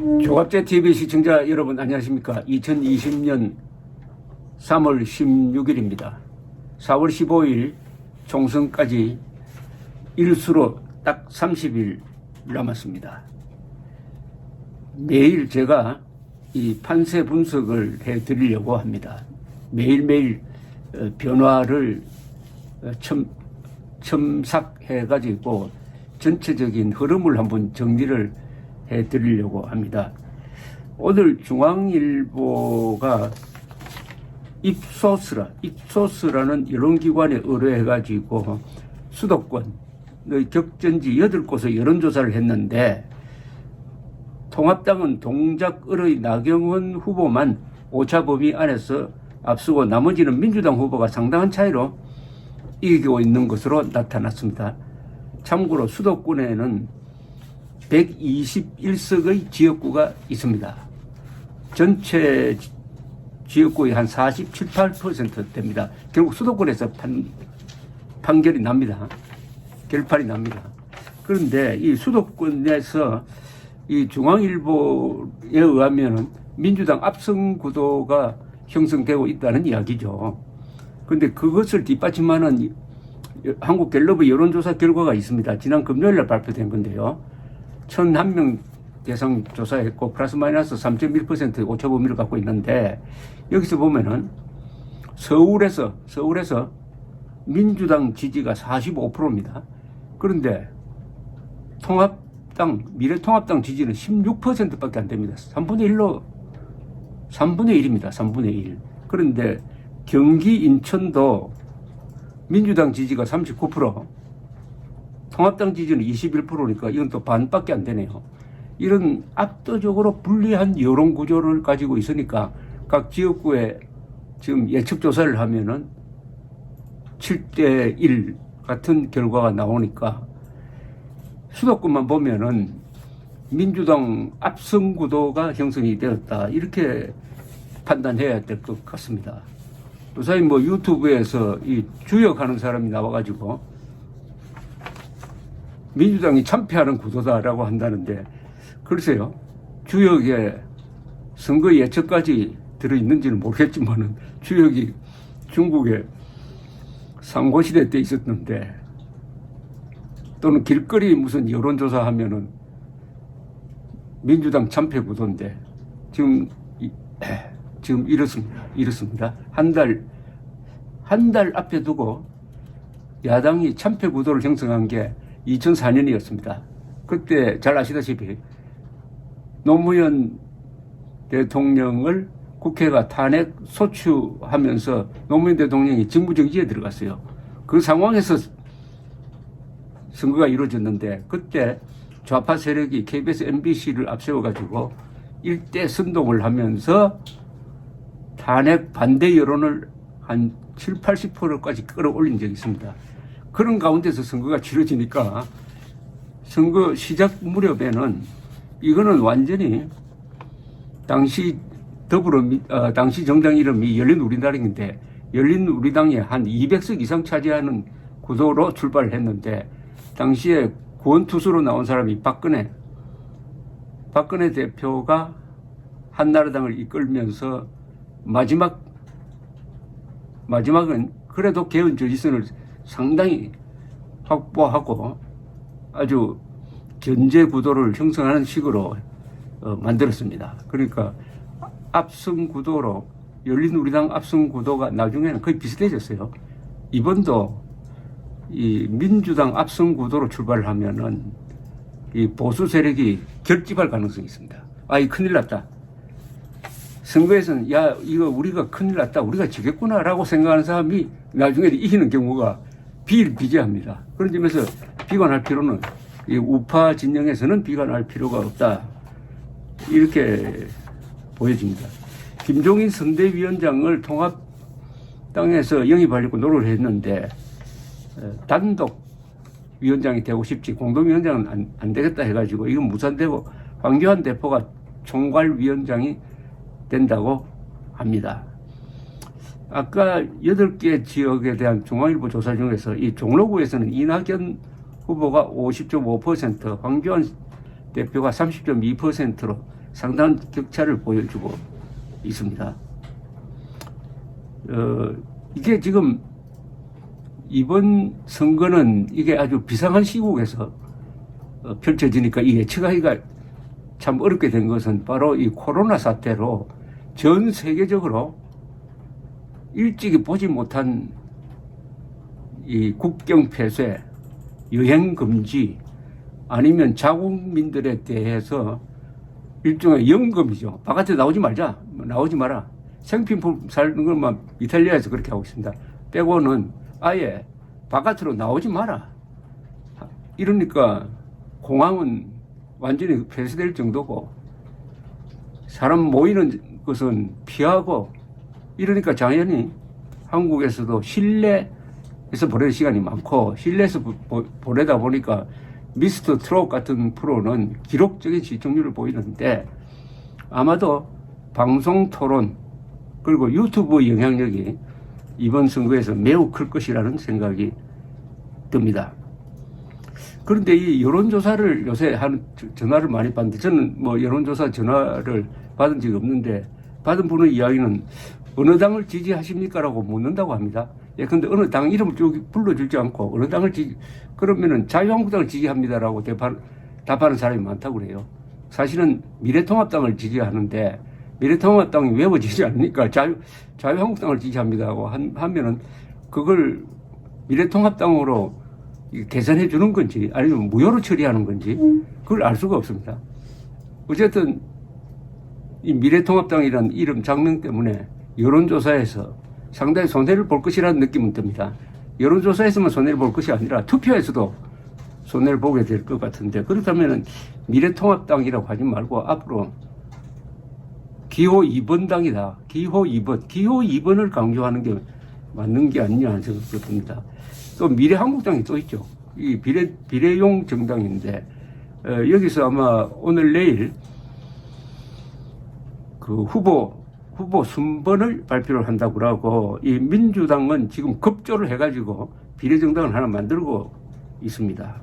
조갑제 TV 시청자 여러분 안녕하십니까? 2020년 3월 16일입니다. 4월 15일 총선까지 일수로 딱 30일 남았습니다. 매일 제가 이 판세 분석을 해드리려고 합니다. 매일매일 변화를 첨삭해가지고 전체적인 흐름을 한번 정리를 해드리려고 합니다. 오늘 중앙일보가 입소스라는 여론기관에 의뢰해가지고 수도권의 격전지 8곳의 여론조사를 했는데 통합당은 동작을의 나경원 후보만 오차 범위 안에서 앞서고 나머지는 민주당 후보가 상당한 차이로 이기고 있는 것으로 나타났습니다. 참고로 수도권에는 121석의 지역구가 있습니다. 전체 지역구의 한 47, 8% 됩니다. 결국 수도권에서 판결이 납니다. 결판이 납니다. 그런데 이 수도권에서 이 중앙일보에 의하면 민주당 압승 구도가 형성되고 있다는 이야기죠. 그런데 그것을 뒷받침하는 한국갤럽의 여론조사 결과가 있습니다. 지난 금요일날 발표된 건데요. 1,001명 대상 조사했고 플러스 마이너스 3.1% 오차 범위를 갖고 있는데 여기서 보면은 서울에서 민주당 지지가 45%입니다. 그런데 미래통합당 지지는 16%밖에 안 됩니다. 3분의 1입니다. 3분의 1. 그런데 경기 인천도 민주당 지지가 39%, 통합당 지지는 21%니까 이건 또 반밖에 안 되네요. 이런 압도적으로 불리한 여론 구조를 가지고 있으니까 각 지역구에 지금 예측 조사를 하면은 7대1 같은 결과가 나오니까 수도권만 보면은 민주당 압승 구도가 형성이 되었다. 이렇게 판단해야 될 것 같습니다. 요새 뭐 유튜브에서 이 주역하는 사람이 나와가지고 민주당이 참패하는 구도다라고 한다는데 글쎄요. 주역에 선거 예측까지 들어있는지는 모르겠지만은 주역이 중국에 상고시대 때 있었는데 또는 길거리 무슨 여론조사 하면은 민주당 참패 구도인데 지금 이렇습니다. 한 달 앞에 두고 야당이 참패 구도를 형성한 게 2004년이었습니다. 그때 잘 아시다시피 노무현 대통령을 국회가 탄핵 소추하면서 노무현 대통령이 직무정지에 들어갔어요. 그 상황에서 선거가 이루어졌는데 그때 좌파 세력이 KBS, MBC를 앞세워가지고 일대 선동을 하면서 탄핵 반대 여론을 한 7, 80%까지 끌어올린 적이 있습니다. 그런 가운데서 선거가 치러지니까 선거 시작 무렵에는 이거는 완전히 당시 당시 정당 이름이 열린우리당인데 열린우리당에 한 200석 이상 차지하는 구도로 출발을 했는데 당시에 구원투수로 나온 사람이 박근혜 대표가 한나라당을 이끌면서 마지막은 그래도 개헌 저지선을 상당히 확보하고 아주 견제 구도를 형성하는 식으로 만들었습니다. 그러니까 압승 구도로 열린우리당 압승 구도가 나중에는 거의 비슷해졌어요. 이번도 이 민주당 압승 구도로 출발을 하면은 이 보수 세력이 결집할 가능성이 있습니다. 이 큰일 났다. 선거에서는 이거 우리가 큰일 났다. 우리가 지겠구나라고 생각하는 사람이 나중에 이기는 경우가 비일비재합니다. 그런 점에서 비관할 필요는 이 우파 진영에서는 비관할 필요가 없다. 이렇게 보여집니다. 김종인 선대위원장을 통합당에서 영입하려고 노력을 했는데 단독 위원장이 되고 싶지 공동위원장은 안 되겠다 해가지고 이건 무산되고 황교안 대표가 총괄위원장이 된다고 합니다. 아까 8개 지역에 대한 중앙일보 조사 중에서 이 종로구에서는 이낙연 후보가 50.5%, 황교안 대표가 30.2%로 상당한 격차를 보여주고 있습니다. 이게 지금 이번 선거는 이게 아주 비상한 시국에서 펼쳐지니까 이 예측하기가 참 어렵게 된 것은 바로 이 코로나 사태로 전 세계적으로 일찍이 보지 못한 이 국경 폐쇄, 여행 금지, 아니면 자국민들에 대해서 일종의 연금이죠. 바깥에 나오지 말자, 나오지 마라. 생필품 사는 것만 이탈리아에서 그렇게 하고 있습니다. 빼고는 아예 바깥으로 나오지 마라. 이러니까 공항은 완전히 폐쇄될 정도고, 사람 모이는 것은 피하고, 이러니까 당연히 한국에서도 실내에서 보내는 시간이 많고, 실내에서 보내다 보니까 미스터 트롯 같은 프로는 기록적인 시청률을 보이는데, 아마도 방송 토론 그리고 유튜브 영향력이 이번 선거에서 매우 클 것이라는 생각이 듭니다. 그런데 이 여론조사를 요새 전화를 많이 받는데, 저는 뭐 여론조사 전화를 받은 적이 없는데, 받은 분의 이야기는 어느 당을 지지하십니까? 라고 묻는다고 합니다. 예, 근데 어느 당 이름을 쭉 불러주지 않고, 어느 당을 그러면은 자유한국당을 지지합니다라고 답하는 사람이 많다고 그래요. 사실은 미래통합당을 지지하는데, 미래통합당이 왜 지지 않습니까? 자유한국당을 지지합니다라고 하면은, 그걸 미래통합당으로 개선해 주는 건지, 아니면 무효로 처리하는 건지, 그걸 알 수가 없습니다. 어쨌든, 이 미래통합당이라는 이름 장명 때문에 여론조사에서 상당히 손해를 볼 것이라는 느낌은 듭니다. 여론조사에서만 손해를 볼 것이 아니라 투표에서도 손해를 보게 될 것 같은데, 그렇다면 미래통합당이라고 하지 말고 앞으로 기호 2번 당이다. 기호 2번. 기호 2번을 강조하는 게 맞는 게 아니냐 하는 생각도 듭니다. 또 미래한국당이 또 있죠. 이 비례용 정당인데, 여기서 아마 오늘 내일 그 후보 순번을 발표를 한다고 하고, 이 민주당은 지금 급조를 해가지고 비례정당을 하나 만들고 있습니다.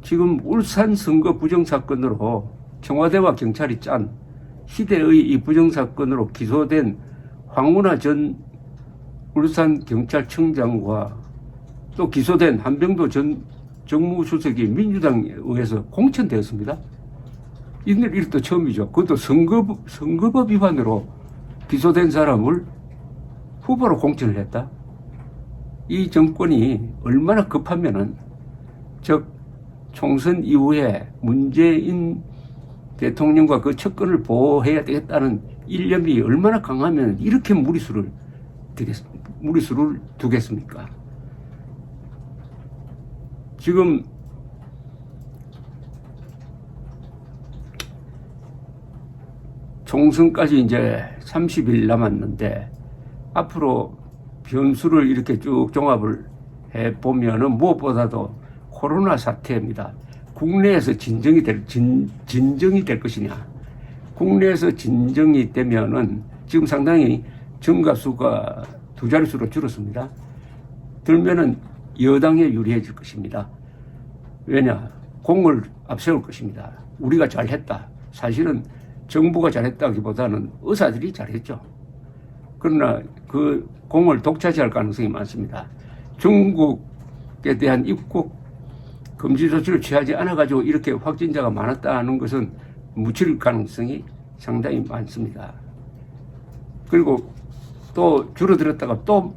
지금 울산 선거 부정사건으로 청와대와 경찰이 짠 희대의 이 부정사건으로 기소된 황운하 전 울산경찰청장과 또 기소된 한병도 전 정무수석이 민주당에 의해서 공천되었습니다. 이들 일도 처음이죠. 그것도 선거법 위반으로 기소된 사람을 후보로 공천을 했다. 이 정권이 얼마나 급하면은, 즉 총선 이후에 문재인 대통령과 그 측근을 보호해야 되겠다는 일념이 얼마나 강하면 이렇게 무리수를 두겠습니까? 지금 총선까지 이제 30일 남았는데, 앞으로 변수를 이렇게 쭉 종합을 해보면은 무엇보다도 코로나 사태입니다. 국내에서 진정이 될 것이냐. 국내에서 진정이 되면은 지금 상당히 증가수가 2자릿수로 줄었습니다. 들면은 여당에 유리해질 것입니다. 왜냐? 공을 앞세울 것입니다. 우리가 잘했다. 사실은 정부가 잘했다기보다는 의사들이 잘했죠. 그러나 그 공을 독차지할 가능성이 많습니다. 중국에 대한 입국 금지 조치를 취하지 않아가지고 이렇게 확진자가 많았다는 것은 묻힐 가능성이 상당히 많습니다. 그리고 또 줄어들었다가 또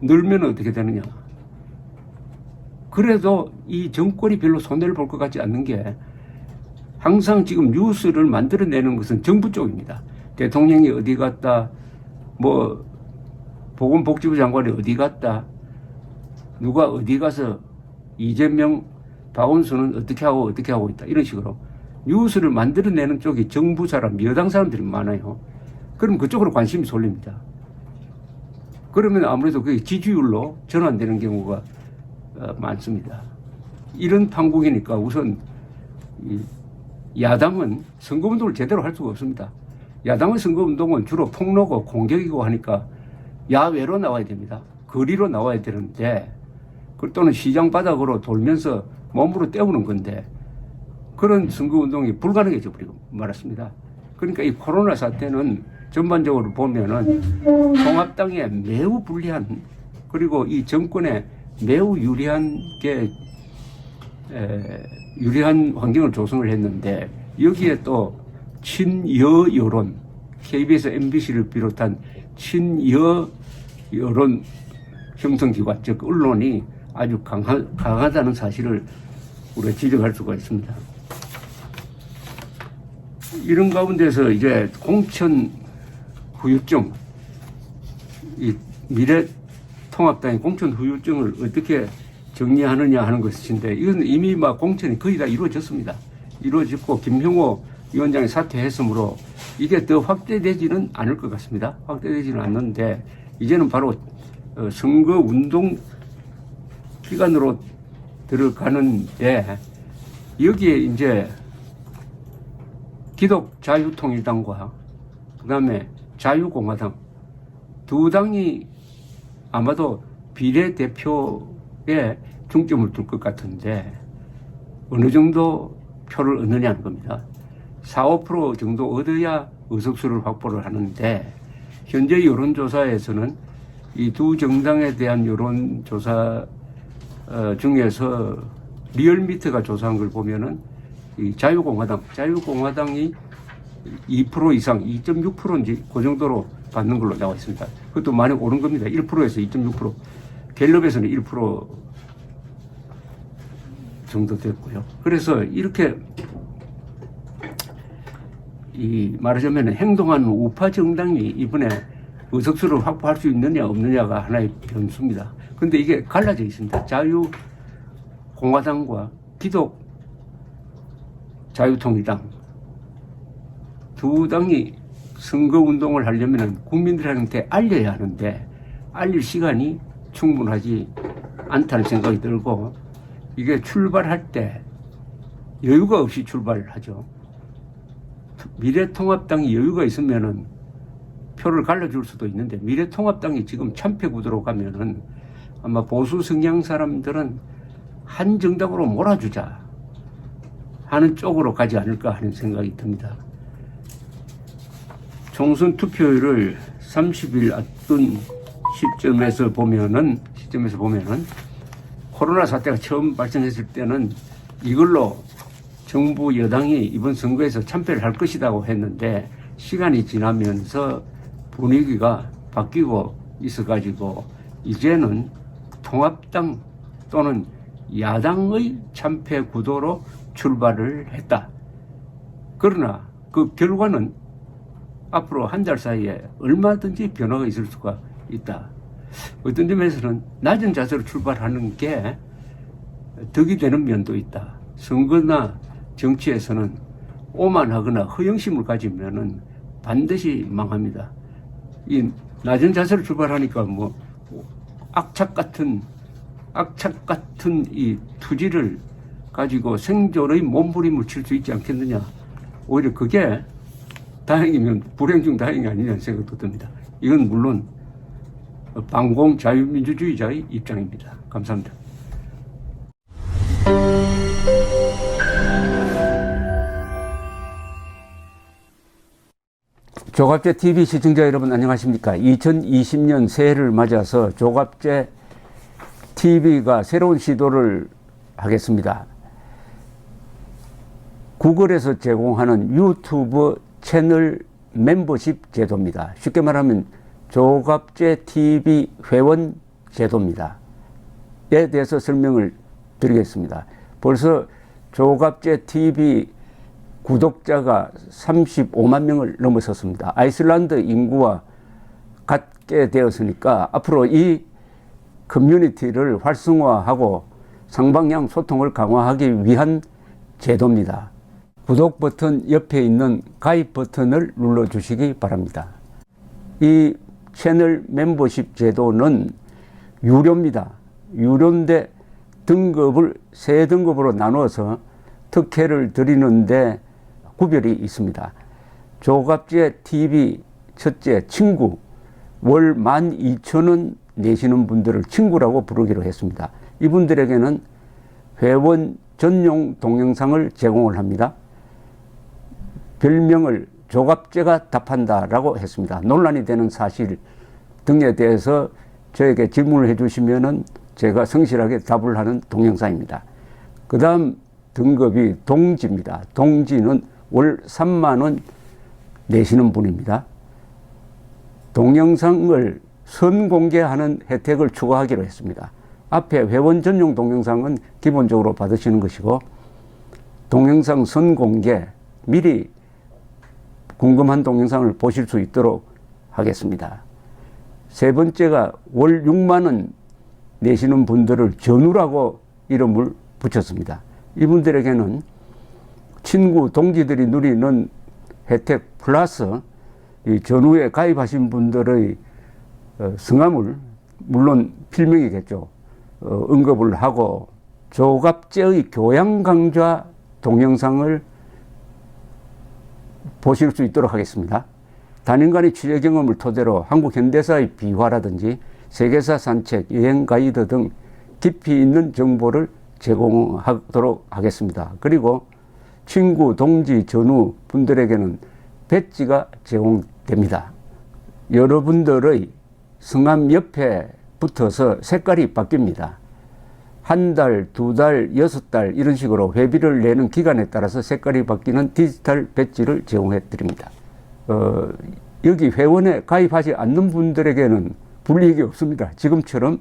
늘면 어떻게 되느냐. 그래도 이 정권이 별로 손해를 볼 것 같지 않는 게, 항상 지금 뉴스를 만들어내는 것은 정부 쪽입니다. 대통령이 어디 갔다, 뭐 보건복지부 장관이 어디 갔다, 누가 어디 가서 이재명, 박원순은 어떻게 하고 있다, 이런 식으로 뉴스를 만들어내는 쪽이 정부 사람, 여당 사람들이 많아요. 그럼 그쪽으로 관심이 쏠립니다. 그러면 아무래도 그게 지지율로 전환되는 경우가 많습니다. 이런 판국이니까 우선 야당은 선거운동을 제대로 할 수가 없습니다. 야당의 선거운동은 주로 폭로고 공격이고 하니까 야외로 나와야 됩니다. 거리로 나와야 되는데, 또는 시장 바닥으로 돌면서 몸으로 때우는 건데, 그런 선거운동이 불가능해져 버리고 말았습니다. 그러니까 이 코로나 사태는 전반적으로 보면은 통합당에 매우 불리한, 그리고 이 정권에 매우 유리한 환경을 조성을 했는데, 여기에 또 친여 여론, KBS, MBC를 비롯한 친여 여론 형성기관, 즉 언론이 아주 강하다는 사실을 우리가 지적할 수가 있습니다. 이런 가운데서 이제 공천 후유증, 이 미래통합당의 공천 후유증을 어떻게 정리하느냐 하는 것인데, 이건 이미 막 공천이 거의 다 이루어졌습니다. 이루어졌고 김형호 위원장이 사퇴했으므로 이게 더 확대되지는 않을 것 같습니다. 확대되지는 않는데, 이제는 바로 선거운동 기간으로 들어가는데, 여기에 이제 기독자유통일당과 그 다음에 자유공화당 두 당이 아마도 비례대표에 중점을 둘 것 같은데, 어느 정도 표를 얻느냐는 겁니다. 4, 5% 정도 얻어야 의석수를 확보를 하는데, 현재 여론조사에서는 이 두 정당에 대한 여론조사 중에서 리얼미터가 조사한 걸 보면은 이 자유공화당이 2% 이상, 2.6%인지 그 정도로 받는 걸로 나와 있습니다. 그것도 많이 오른 겁니다. 1%에서 2.6%. 갤럽에서는 1% 정도 됐고요. 그래서 이렇게 말하자면 행동하는 우파 정당이 이번에 의석수를 확보할 수 있느냐 없느냐가 하나의 변수입니다. 근데 이게 갈라져 있습니다. 자유공화당과 기독자유통일당 두 당이 선거운동을 하려면 국민들한테 알려야 하는데, 알릴 시간이 충분하지 않다는 생각이 들고, 이게 출발할 때 여유가 없이 출발을 하죠. 미래통합당이 여유가 있으면은 표를 갈라줄 수도 있는데, 미래통합당이 지금 참패 구도로 가면은 아마 보수 성향 사람들은 한 정당으로 몰아주자 하는 쪽으로 가지 않을까 하는 생각이 듭니다. 총선 투표율을 30일 앞둔 시점에서 보면은 코로나 사태가 처음 발생했을 때는 이걸로 정부 여당이 이번 선거에서 참패를 할 것이라고 했는데, 시간이 지나면서 분위기가 바뀌고 있어가지고 이제는 통합당 또는 야당의 참패 구도로 출발을 했다. 그러나 그 결과는 앞으로 한 달 사이에 얼마든지 변화가 있을 수가 있다. 어떤 점에서는 낮은 자세로 출발하는 게 덕이 되는 면도 있다. 선거나 정치에서는 오만하거나 허영심을 가지면은 반드시 망합니다. 이 낮은 자세로 출발하니까 뭐 악착 같은 이 투지를 가지고 생존의 몸부림을 칠 수 있지 않겠느냐. 오히려 그게 다행이면 불행 중 다행이 아니냐는 생각도 듭니다. 이건 물론 반공 자유민주주의자의 입장입니다. 감사합니다. 조갑제 TV 시청자 여러분 안녕하십니까? 2020년 새해를 맞아서 조갑제 TV가 새로운 시도를 하겠습니다. 구글에서 제공하는 유튜브 채널 멤버십 제도입니다. 쉽게 말하면 조갑제 TV 회원 제도입니다. 에 대해서 설명을 드리겠습니다. 벌써 조갑제 TV 구독자가 35만 명을 넘어섰습니다. 아이슬란드 인구와 같게 되었으니까 앞으로 이 커뮤니티를 활성화하고 상방향 소통을 강화하기 위한 제도입니다. 구독 버튼 옆에 있는 가입 버튼을 눌러주시기 바랍니다. 이 채널 멤버십 제도는 유료입니다. 유료인데 등급을 세 등급으로 나누어서 특혜를 드리는데 구별이 있습니다. 조갑제 TV 첫째 친구, 월 12,000원 내시는 분들을 친구라고 부르기로 했습니다. 이분들에게는 회원 전용 동영상을 제공을 합니다. 별명을 조갑제가 답한다라고 했습니다. 논란이 되는 사실 등에 대해서 저에게 질문을 해주시면은 제가 성실하게 답을 하는 동영상입니다. 그 다음 등급이 동지입니다. 동지는 월 3만 원 내시는 분입니다. 동영상을 선공개하는 혜택을 추가하기로 했습니다. 앞에 회원 전용 동영상은 기본적으로 받으시는 것이고, 동영상 선공개, 미리 궁금한 동영상을 보실 수 있도록 하겠습니다. 세 번째가 월 6만 원 내시는 분들을 전우라고 이름을 붙였습니다. 이분들에게는 친구, 동지들이 누리는 혜택 플러스 이 전우에 가입하신 분들의 성함을, 물론 필명이겠죠, 언급을 하고 조갑제의 교양 강좌 동영상을 보실 수 있도록 하겠습니다. 단연간의 취재 경험을 토대로 한국 현대사의 비화라든지 세계사 산책, 여행 가이드 등 깊이 있는 정보를 제공하도록 하겠습니다. 그리고 친구, 동지, 전우 분들에게는 배지가 제공됩니다. 여러분들의 성함 옆에 붙어서 색깔이 바뀝니다. 한 달, 두 달, 6달 이런 식으로 회비를 내는 기간에 따라서 색깔이 바뀌는 디지털 배지를 제공해 드립니다. 여기 회원에 가입하지 않는 분들에게는 불이익이 없습니다. 지금처럼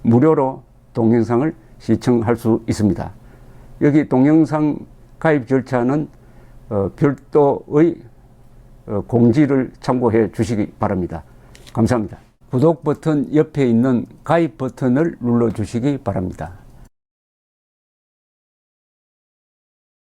무료로 동영상을 시청할 수 있습니다. 여기 동영상 가입 절차는 별도의 공지를 참고해 주시기 바랍니다. 감사합니다. 구독 버튼 옆에 있는 가입 버튼을 눌러 주시기 바랍니다.